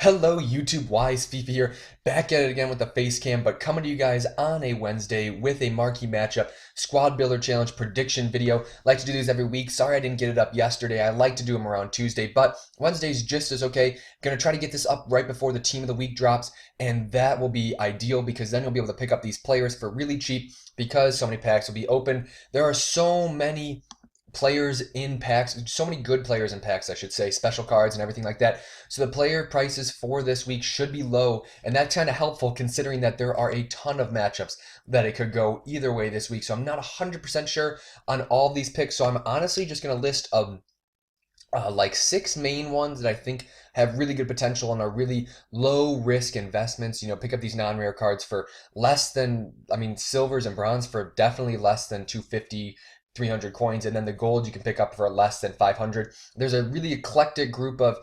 Hello YouTube, Wise FIFA here, back at it again with the face cam, but coming to you guys on a Wednesday with a marquee matchup, squad builder challenge prediction video. Like to do these every week. Sorry I didn't get it up yesterday. I like to do them around Tuesday, but Wednesday's just as okay. Gonna try to get this up right before the team of the week drops, and that will be ideal because then you'll be able to pick up these players for really cheap because so many packs will be open. There are so many players in packs, so many good players in packs, I should say, special cards and everything like that. So the player prices for this week should be low, and that's kind of helpful considering that there are a ton of matchups that it could go either way this week. So I'm not 100% sure on all of these picks, so I'm honestly just going to list like 6 main ones that I think have really good potential and are really low risk investments. You know, pick up these non-rare cards for less than, silvers and bronze for definitely less than 250, 300 coins, and then the gold you can pick up for less than 500. There's a really eclectic group of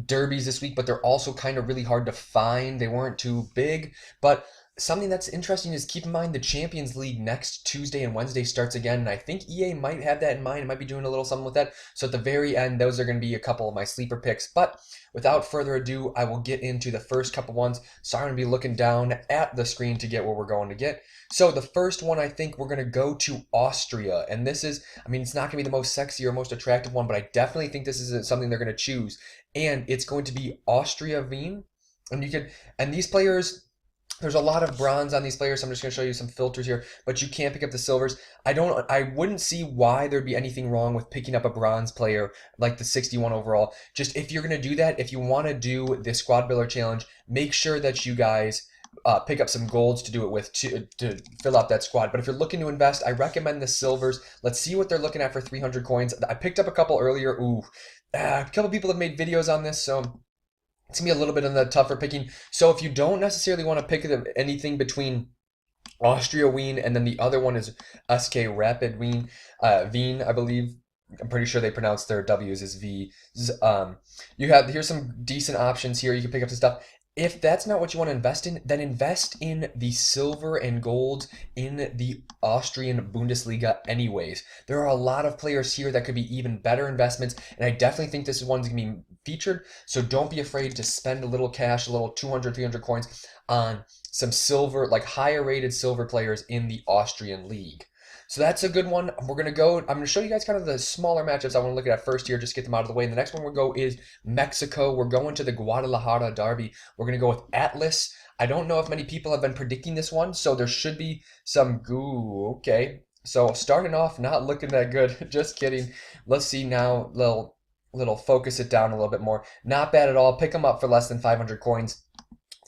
derbies this week, but they're also kind of really hard to find. They weren't too big, but something that's interesting is keep in mind the Champions League next Tuesday and Wednesday starts again, and I think EA might have that in mind. It might be doing a little something with that. So at the very end, those are going to be a couple of my sleeper picks. But without further ado, I will get into the first couple ones. So I'm going to be looking down at the screen to get where we're going to get. So the first one, I think we're going to go to Austria. And this is, it's not going to be the most sexy or most attractive one, but I definitely think this is something they're going to choose. And it's going to be Austria Wien. And these players, there's a lot of bronze on these players, so I'm just going to show you some filters here, but you can't pick up the silvers. I wouldn't see why there'd be anything wrong with picking up a bronze player like the 61 overall. Just if you're going to do that, if you want to do the squad builder challenge, make sure that you guys pick up some golds to do it with to fill out that squad. But if you're looking to invest, I recommend the silvers. Let's see what they're looking at for 300 coins. I picked up a couple earlier. A couple people have made videos on this, so it's going to be a little bit on the tougher picking. So if you don't necessarily want to pick anything between Austria Wien and then the other one is SK Rapid Wien, Wien, I believe. I'm pretty sure they pronounce their W's as V's. Here's some decent options here. You can pick up some stuff. If that's not what you want to invest in, then invest in the silver and gold in the Austrian Bundesliga anyways. There are a lot of players here that could be even better investments, and I definitely think this one's going to be featured, so don't be afraid to spend a little cash, a little 200, 300 coins on some silver, like higher rated silver players in the Austrian league. So that's a good one. I'm going to show you guys kind of the smaller matchups I want to look at first here, just get them out of the way. And the next one we'll go is Mexico. We're going to the Guadalajara derby. We're going to go with Atlas. I don't know if many people have been predicting this one, so there should be some goo. Okay. So starting off not looking that good. Just kidding. Let's see now. Little focus it down a little bit more. Not bad at all. Pick them up for less than 500 coins.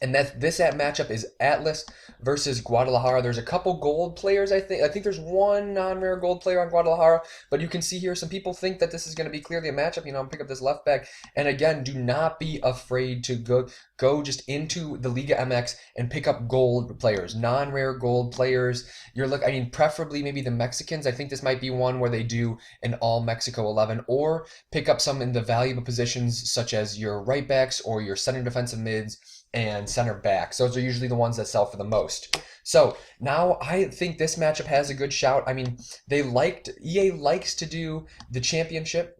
And this matchup is Atlas versus Guadalajara. There's a couple gold players, I think. I think there's one non-rare gold player on Guadalajara, but you can see here some people think that this is going to be clearly a matchup. I'm pick up this left back. And again, do not be afraid to go just into the Liga MX and pick up gold players, non-rare gold players. Preferably maybe the Mexicans. I think this might be one where they do an all Mexico 11, or pick up some in the valuable positions such as your right backs or your center defensive mids and center backs. Those are usually the ones that sell for the most. So now I think this matchup has a good shout. EA likes to do the championship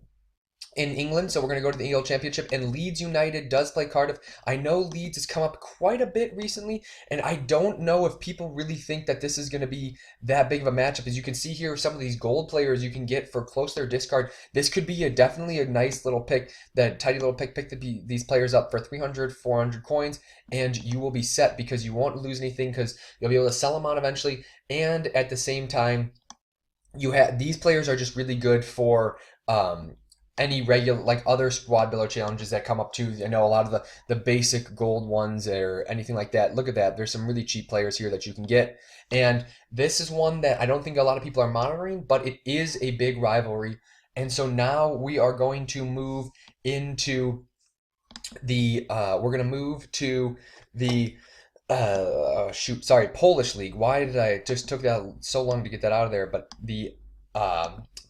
in England, so we're going to go to the EL Championship, and Leeds United does play Cardiff. I know Leeds has come up quite a bit recently, and I don't know if people really think that this is going to be that big of a matchup. As you can see here, some of these gold players you can get for close to their discard. This could be definitely a nice little pick, that tidy little pick these players up for 300, 400 coins, and you will be set because you won't lose anything because you'll be able to sell them on eventually, and at the same time, these players are just really good for any regular, like other squad builder challenges that come up too. I know a lot of the basic gold ones or anything like that. Look at that. There's some really cheap players here that you can get. And this is one that I don't think a lot of people are monitoring, but it is a big rivalry. And so now we are going to move into the, Polish League. Why did I just took that so long to get that out of there? But the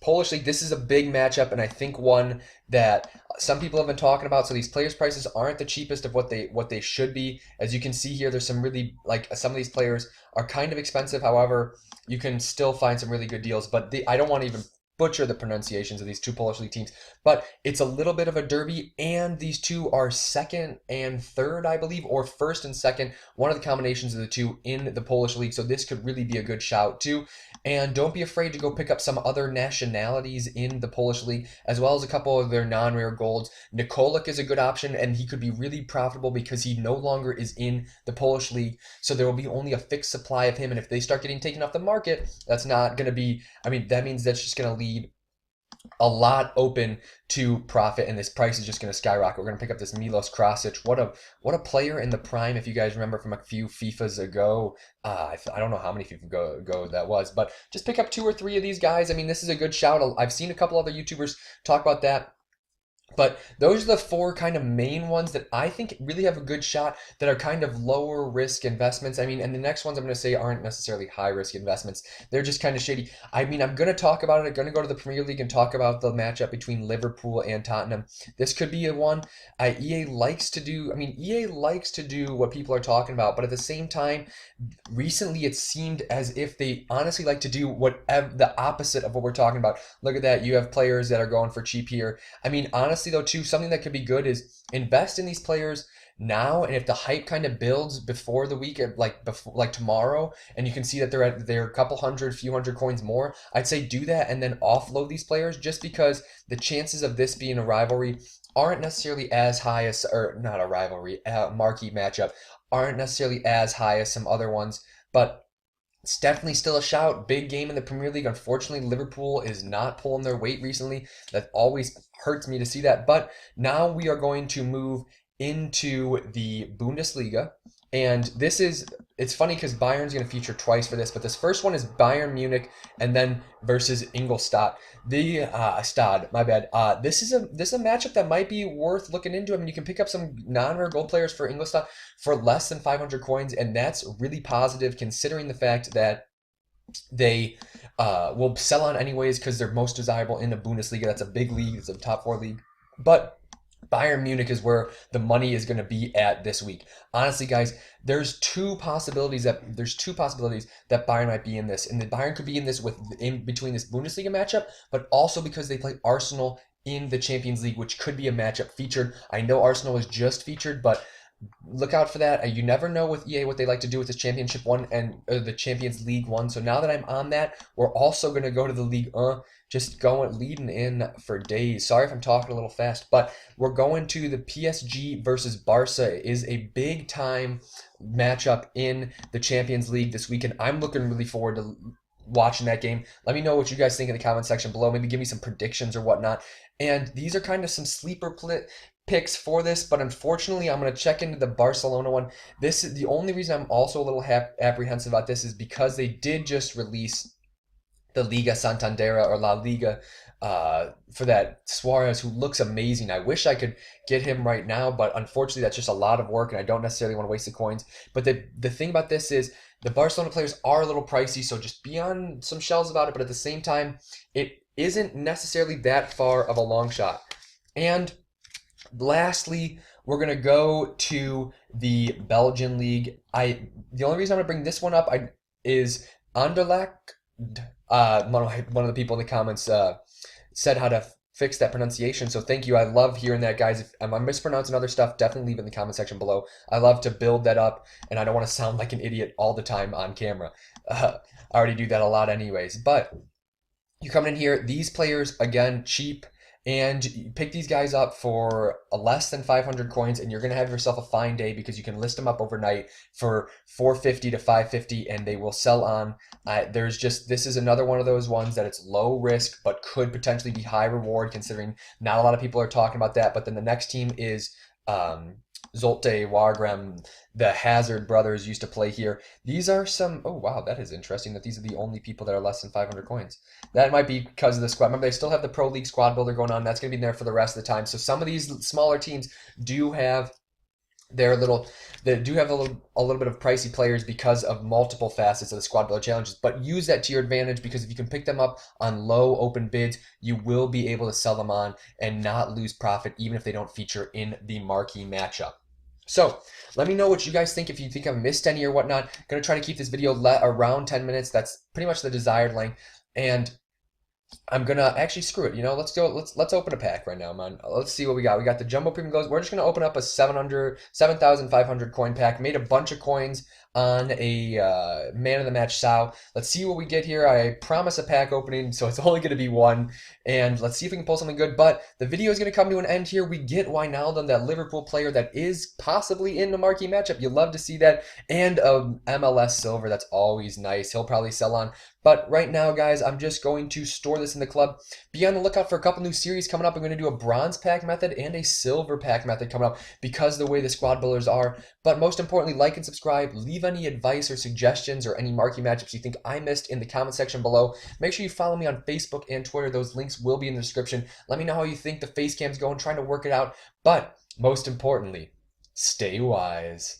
Polish League, this is a big matchup, and I think one that some people have been talking about. So these players' prices aren't the cheapest of what they should be. As you can see here, there's some really, some of these players are kind of expensive. However, you can still find some really good deals. But I don't want to even butcher the pronunciations of these two Polish league teams, but it's a little bit of a derby, and these two are second and third, I believe, or first and second, one of the combinations of the two in the Polish league, so this could really be a good shout too. And don't be afraid to go pick up some other nationalities in the Polish league, as well as a couple of their non-rare golds. Nikolik is a good option, and he could be really profitable because he no longer is in the Polish league, so there will be only a fixed supply of him, and if they start getting taken off the market, that's not going to be, I mean, that means that's just going to lead a lot open to profit, and this price is just going to skyrocket. We're going to pick up this Milos Krasic. What a player in the prime, if you guys remember from a few FIFAs ago. I don't know how many FIFA ago that was, but just pick up 2 or 3 of these guys. I mean, this is a good shout. I've seen a couple other YouTubers talk about that. But those are the 4 kind of main ones that I think really have a good shot, that are kind of lower risk investments. I mean, and the next ones I'm going to say aren't necessarily high risk investments. They're just kind of shady. I mean, I'm going to talk about it. I'm going to go to the Premier League and talk about the matchup between Liverpool and Tottenham. This could be a one. EA likes to do, I mean, EA likes to do what people are talking about, but at the same time, recently it seemed as if they honestly like to do whatever the opposite of what we're talking about. Look at that. You have players that are going for cheap here. I mean, honestly though too, something that could be good is invest in these players now, and if the hype kind of builds before the week, like tomorrow, and you can see that they're a couple hundred, few hundred coins more, I'd say do that and then offload these players, just because the chances of this being a rivalry aren't necessarily as high as, or not a rivalry, a marquee matchup, aren't necessarily as high as some other ones, but it's definitely still a shout. Big game in the Premier League. Unfortunately, Liverpool is not pulling their weight recently. That always hurts me to see that. But now we are going to move into the Bundesliga. And this is, it's funny because Bayern's going to feature twice for this, but this first one is Bayern Munich and then versus Ingolstadt. Stad, my bad. This is a matchup that might be worth looking into. I mean, you can pick up some non-rare gold players for Ingolstadt for less than 500 coins, and that's really positive considering the fact that they will sell on anyways because they're most desirable in the Bundesliga. That's a big league. It's a top 4 league. But Bayern Munich is where the money is going to be at this week. Honestly, guys, there's two possibilities that Bayern might be in this, and the Bayern could be in this in between this Bundesliga matchup, but also because they play Arsenal in the Champions League, which could be a matchup featured. I know Arsenal was just featured, but look out for that. You never know with EA what they like to do with this Championship 1 and the Champions League 1. So now that I'm on that, we're also going to go to the Ligue 1. Just going, leading in for days. Sorry if I'm talking a little fast, but we're going to the PSG versus Barca. It is a big time matchup in the Champions League this weekend. I'm looking really forward to watching that game. Let me know what you guys think in the comment section below. Maybe give me some predictions or whatnot. And these are kind of some sleeper picks for this, but unfortunately I'm going to check into the Barcelona one. This is the only reason I'm also a little apprehensive about this, is because they did just release the Liga Santander or La Liga for that Suarez, who looks amazing. I wish I could get him right now, but unfortunately that's just a lot of work and I don't necessarily want to waste the coins. But the thing about this is the Barcelona players are a little pricey, so just be on some shells about it, but at the same time it isn't necessarily that far of a long shot. And lastly, we're going to go to the Belgian league. The only reason I'm going to bring this one up is Anderlecht. One of the people in the comments said how to fix that pronunciation, so thank you. I love hearing that, guys. If I'm mispronouncing other stuff, definitely leave it in the comment section below. I love to build that up, and I don't want to sound like an idiot all the time on camera. I already do that a lot anyways. But you come in here, these players, again, cheap, and you pick these guys up for less than 500 coins, and you're going to have yourself a fine day because you can list them up overnight for 450 to 550, and they will sell on. This is another one of those ones that it's low risk but could potentially be high reward, considering not a lot of people are talking about that. But then the next team is Zulte Wagram. The Hazard brothers used to play here. These are some, oh wow, that is interesting that these are the only people that are less than 500 coins. That might be because of the squad. Remember, they still have the Pro League squad builder going on. That's going to be there for the rest of the time. So some of these smaller teams do have they do have a little bit of pricey players because of multiple facets of the squad builder challenges, but use that to your advantage, because if you can pick them up on low open bids, you will be able to sell them on and not lose profit, even if they don't feature in the marquee matchup. So let me know what you guys think, if you think I've missed any or whatnot. I'm going to try to keep this video around 10 minutes. That's pretty much the desired length. And I'm gonna actually screw it. Let's go. Let's open a pack right now, man. Let's see what we got. We got the Jumbo Premium Glows. We're just gonna open up a 7,500 coin pack. Made a bunch of coins on a Man of the Match Sow. Let's see what we get here. I promise a pack opening, so it's only gonna be one. And let's see if we can pull something good. But the video is gonna come to an end here. We get Wijnaldum, that Liverpool player that is possibly in the marquee matchup. You love to see that. And MLS silver. That's always nice. He'll probably sell on. But right now, guys, I'm just going to store this in the club. Be on the lookout for a couple new series coming up. I'm going to do a bronze pack method and a silver pack method coming up because of the way the squad builders are. But most importantly, like and subscribe. Leave any advice or suggestions or any marquee matchups you think I missed in the comment section below. Make sure you follow me on Facebook and Twitter. Those links will be in the description. Let me know how you think the face cam's going, trying to work it out. But most importantly, stay wise.